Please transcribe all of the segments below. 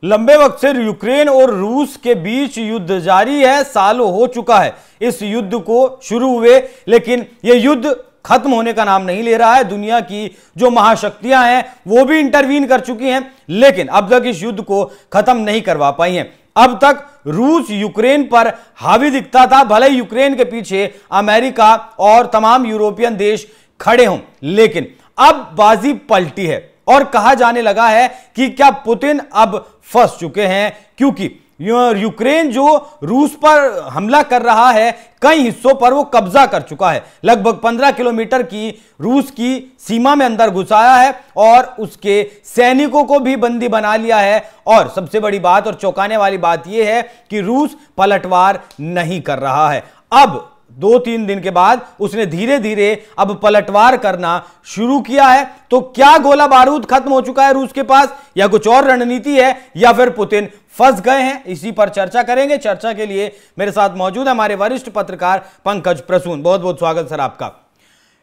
लंबे वक्त से यूक्रेन और रूस के बीच युद्ध जारी है। सालों हो चुका है इस युद्ध को शुरू हुए, लेकिन यह युद्ध खत्म होने का नाम नहीं ले रहा है। दुनिया की जो महाशक्तियां हैं वो भी इंटरवीन कर चुकी हैं, लेकिन अब तक इस युद्ध को खत्म नहीं करवा पाई हैं। अब तक रूस यूक्रेन पर हावी दिखता था, भले ही यूक्रेन के पीछे अमेरिका और तमाम यूरोपियन देश खड़े हों, लेकिन अब बाजी पलटी है और कहा जाने लगा है कि क्या पुतिन अब फंस चुके हैं, क्योंकि यूक्रेन जो रूस पर हमला कर रहा है कई हिस्सों पर वो कब्जा कर चुका है। लगभग 15 किलोमीटर की रूस की सीमा में अंदर घुसाया है और उसके सैनिकों को भी बंदी बना लिया है। और सबसे बड़ी बात और चौंकाने वाली बात यह है कि रूस पलटवार नहीं कर रहा है। अब 2-3 दिन के बाद उसने धीरे धीरे अब पलटवार करना शुरू किया है। तो क्या गोला बारूद खत्म हो चुका है रूस के पास, या कुछ और रणनीति है, या फिर पुतिन फंस गए हैं? इसी पर चर्चा करेंगे। चर्चा के लिए मेरे साथ मौजूद है हमारे वरिष्ठ पत्रकार पंकज प्रसून। बहुत बहुत स्वागत सर आपका।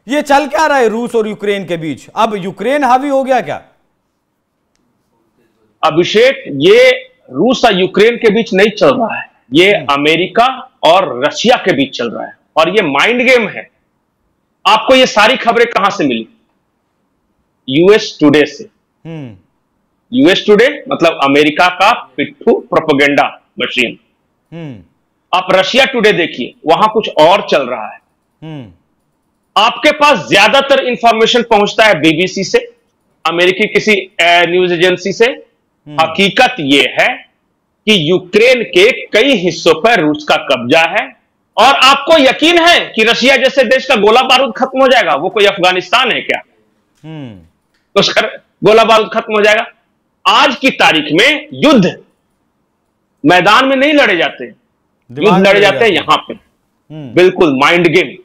ये चल क्या रहा है रूस और यूक्रेन के बीच? अब यूक्रेन हावी हो गया क्या? अभिषेक, ये रूस और यूक्रेन के बीच नहीं चल रहा है, ये अमेरिका और रशिया के बीच चल रहा है और ये माइंड गेम है। आपको ये सारी खबरें कहां से मिली? यूएस टुडे से। यूएस टुडे मतलब अमेरिका का पिट्ठू प्रोपेगेंडा मशीन। आप रशिया टुडे देखिए, वहां कुछ और चल रहा है। आपके पास ज्यादातर इंफॉर्मेशन पहुंचता है बीबीसी से, अमेरिकी किसी न्यूज एजेंसी से। हकीकत यह है कि यूक्रेन के कई हिस्सों पर रूस का कब्जा है और आपको यकीन है कि रशिया जैसे देश का गोला बारूद खत्म हो जाएगा? वो कोई अफगानिस्तान है क्या तो उसका गोला बारूद खत्म हो जाएगा? आज की तारीख में युद्ध मैदान में नहीं लड़े जाते, युद्ध लड़े जाते हैं यहां पे। बिल्कुल माइंड गेम।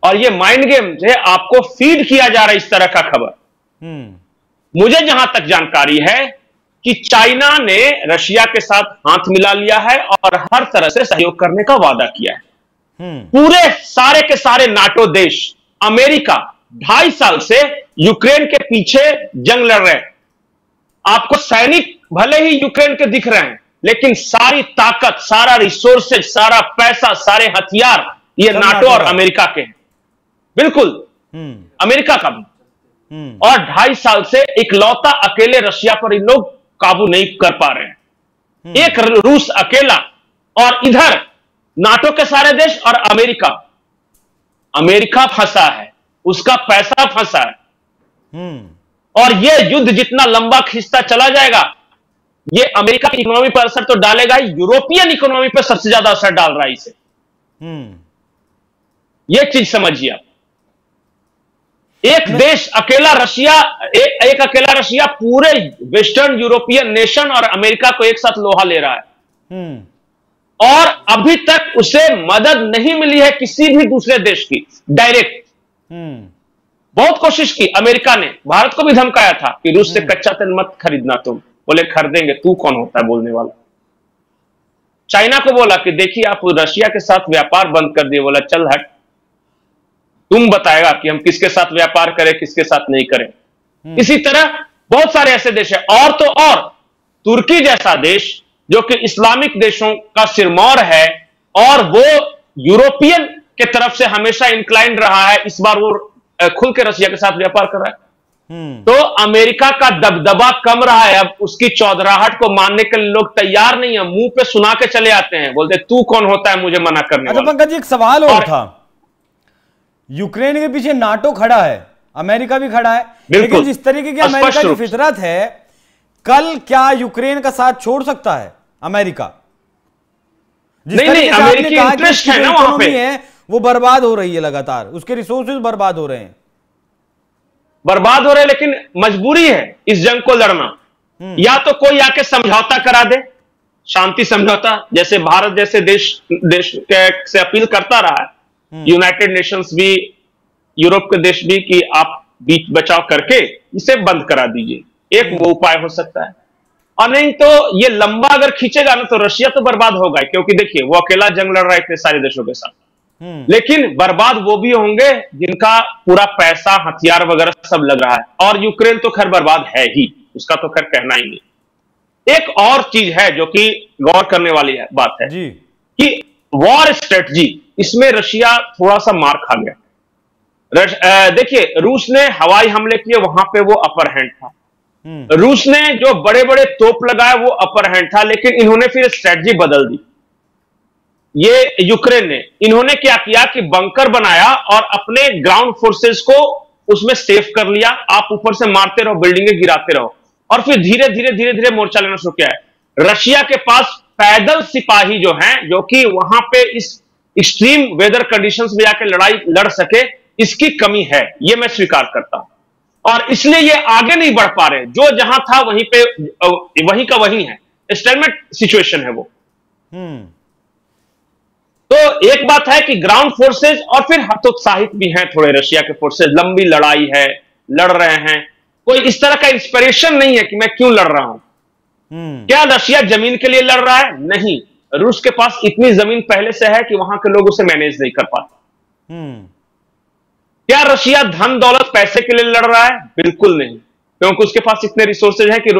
और ये माइंड गेम से आपको फीड किया जा रहा है इस तरह का खबर। मुझे जहां तक जानकारी है कि चाइना ने रशिया के साथ हाथ मिला लिया है और हर तरह से सहयोग करने का वादा किया है। पूरे सारे के सारे नाटो देश, अमेरिका 2.5 साल से यूक्रेन के पीछे जंग लड़ रहे हैं। आपको सैनिक भले ही यूक्रेन के दिख रहे हैं, लेकिन सारी ताकत, सारा रिसोर्सेज, सारा पैसा, सारे हथियार ये नाटो और अमेरिका के हैं। बिल्कुल अमेरिका का भी। और 2.5 साल से इकलौता अकेले रशिया पर इन लोग काबू नहीं कर पा रहे हैं। एक रूस अकेला और इधर नाटो के सारे देश और अमेरिका फंसा है, उसका पैसा फंसा है। और यह युद्ध जितना लंबा खिंचता चला जाएगा, यह अमेरिका की इकोनॉमी पर असर तो डालेगा ही, यूरोपियन इकोनॉमी पर सबसे ज्यादा असर डाल रहा है इसे। यह चीज समझिए आप। एक देश अकेला रशिया, एक अकेला रशिया पूरे वेस्टर्न यूरोपियन नेशन और अमेरिका को एक साथ लोहा ले रहा है। और अभी तक उसे मदद नहीं मिली है किसी भी दूसरे देश की डायरेक्ट। बहुत कोशिश की अमेरिका ने, भारत को भी धमकाया था कि रूस से कच्चा तेल मत खरीदना, तुम बोले खरीदेंगे, तू कौन होता है बोलने वाला। चाइना को बोला कि देखिए आप रशिया के साथ व्यापार बंद कर दिए, बोला चल हट, तुम बताएगा कि हम किसके साथ व्यापार करें किसके साथ नहीं करें। इसी तरह बहुत सारे ऐसे देश हैं। और तो और तुर्की जैसा देश जो कि इस्लामिक देशों का सिरमौर है और वो यूरोपियन के तरफ से हमेशा इंक्लाइंड रहा है, इस बार वो खुल के रशिया के साथ व्यापार कर रहा है। तो अमेरिका का दबदबा कम रहा है, अब उसकी चौधराहट को मानने के लिए लोग तैयार नहीं है, मुंह पे सुना के चले आते हैं, बोलते तू कौन होता है मुझे मना करने वाला। पंकज जी, एक सवाल और था। यूक्रेन के पीछे नाटो खड़ा है, अमेरिका भी खड़ा है, लेकिन जिस तरीके की अमेरिका की फितरत है, कल क्या यूक्रेन का साथ छोड़ सकता है अमेरिका? नहीं, अमेरिकी इंटरेस्ट है ना वहां पे, है वो बर्बाद हो रही है लगातार, उसके रिसोर्सेज बर्बाद हो रहे हैं। लेकिन मजबूरी है इस जंग को लड़ना। या तो कोई आके समझौता करा दे, शांति समझौता, जैसे भारत जैसे देश से अपील करता रहा है, यूनाइटेड नेशंस भी, यूरोप के देश भी, कि आप बीच बचाव करके इसे बंद करा दीजिए। एक वो उपाय हो सकता है। और नहीं तो ये लंबा अगर खींचेगा ना तो रशिया तो बर्बाद होगा, क्योंकि देखिए वो अकेला जंग लड़ रहा है इतने सारे देशों के साथ। लेकिन बर्बाद वो भी होंगे जिनका पूरा पैसा, हथियार वगैरह सब लग रहा है। और यूक्रेन तो खैर बर्बाद है ही, उसका तो खैर कहना ही नहीं। एक और चीज है जो कि गौर करने वाली बात है जी कि वॉर स्ट्रेटजी, इसमें रशिया थोड़ा सा मार खा गया। देखिए, रूस ने हवाई हमले किए, वहां पे वो अपर हैंड था। रूस ने जो बड़े बड़े तोप लगाए वो अपर हैंड था, लेकिन इन्होंने फिर स्ट्रेटजी बदल दी। ये यूक्रेन ने, इन्होंने क्या किया कि बंकर बनाया और अपने ग्राउंड फोर्सेस को उसमें सेफ कर लिया। आप ऊपर से मारते रहो, बिल्डिंगें गिराते रहो, और फिर धीरे धीरे धीरे धीरे मोर्चा लेना शुरू किया है। रशिया के पास पैदल सिपाही जो हैं, जो कि वहां पे इस एक्सट्रीम वेदर कंडीशंस में जाकर लड़ाई लड़ सके, इसकी कमी है, यह मैं स्वीकार करता हूं। और इसलिए ये आगे नहीं बढ़ पा रहे। जो जहां था वहीं पे वहीं का वहीं है, स्टेलमेट सिचुएशन है वो। तो एक बात है कि ग्राउंड फोर्सेस और फिर हतोत्साहित भी हैं थोड़े रशिया के फोर्सेस। लंबी लड़ाई है, लड़ रहे हैं, कोई इस तरह का इंस्पिरेशन नहीं है कि मैं क्यों लड़ रहा हूं। क्या रशिया जमीन के लिए लड़ रहा है? नहीं, रूस के पास इतनी जमीन पहले से है कि वहां के लोग उसे मैनेज नहीं कर पाते। क्या रशिया धन दौलत पैसे के लिए लड़ रहा है? बिल्कुल नहीं, क्योंकि उसके पास इतने रिसोर्सेज हैं कि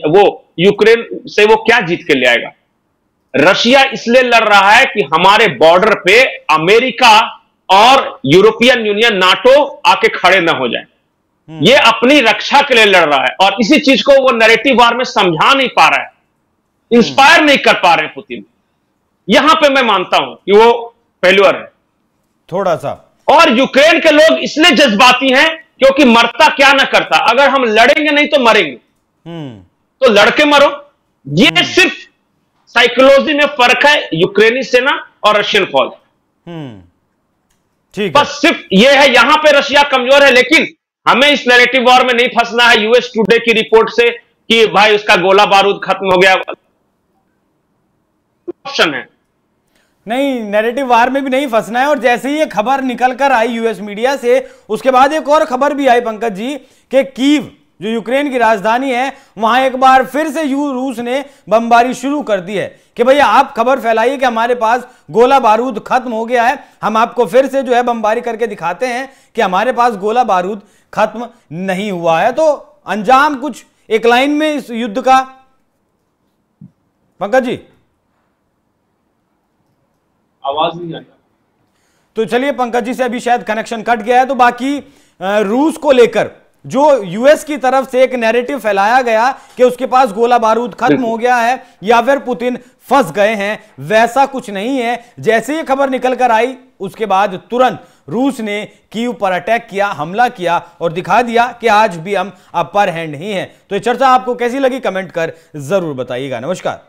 वो यूक्रेन से वो क्या जीत के ले आएगा। रशिया इसलिए लड़ रहा है कि हमारे बॉर्डर पे अमेरिका और यूरोपियन यूनियन, नाटो आके खड़े ना हो जाए। ये अपनी रक्षा के लिए लड़ रहा है, और इसी चीज को वो नैरेटिव वार में समझा नहीं पा रहा है, इंस्पायर नहीं कर पा रहे हैं पुतिन। यहां पे मैं मानता हूं कि वो फेल्यूर है थोड़ा सा। और यूक्रेन के लोग इसलिए जज्बाती हैं क्योंकि मरता क्या ना करता, अगर हम लड़ेंगे नहीं तो मरेंगे, तो लड़के मरो। ये सिर्फ साइकोलॉजी में फर्क है यूक्रेनी सेना और रशियन फौज। ठीक, बस सिर्फ ये है, यहां पे रशिया कमजोर है। लेकिन हमें इस नैरेटिव वॉर में नहीं फंसना है यूएस टुडे की रिपोर्ट से कि भाई उसका गोला बारूद खत्म हो गया। ऑप्शन है नहीं, नैरेटिव वार में भी नहीं फंसना है। और जैसे ही ये खबर निकल कर आई यूएस मीडिया से, उसके बाद एक और खबर भी आई पंकज जी कि कीव जो यूक्रेन की राजधानी है, वहां एक बार फिर से रूस ने बमबारी शुरू कर दी है कि भैया आप खबर फैलाइए कि हमारे पास गोला बारूद खत्म हो गया है, हम आपको फिर से जो है बमबारी करके दिखाते हैं कि हमारे पास गोला बारूद खत्म नहीं हुआ है। तो अंजाम कुछ एक लाइन में इस युद्ध का पंकज जी, आवाज नहीं आ रही। तो चलिए पंकज जी से अभी शायद कनेक्शन कट गया है। तो बाकी रूस को लेकर जो यूएस की तरफ से एक नैरेटिव फैलाया गया कि उसके पास गोला बारूद खत्म हो गया है या फिर पुतिन फंस गए हैं, वैसा कुछ नहीं है। जैसे ही खबर निकल कर आई, उसके बाद तुरंत रूस ने कीव पर अटैक किया, हमला किया और दिखा दिया कि आज भी हम अपर हैंड ही हैं। तो ये चर्चा आपको कैसी लगी, कमेंट कर जरूर बताइएगा। नमस्कार।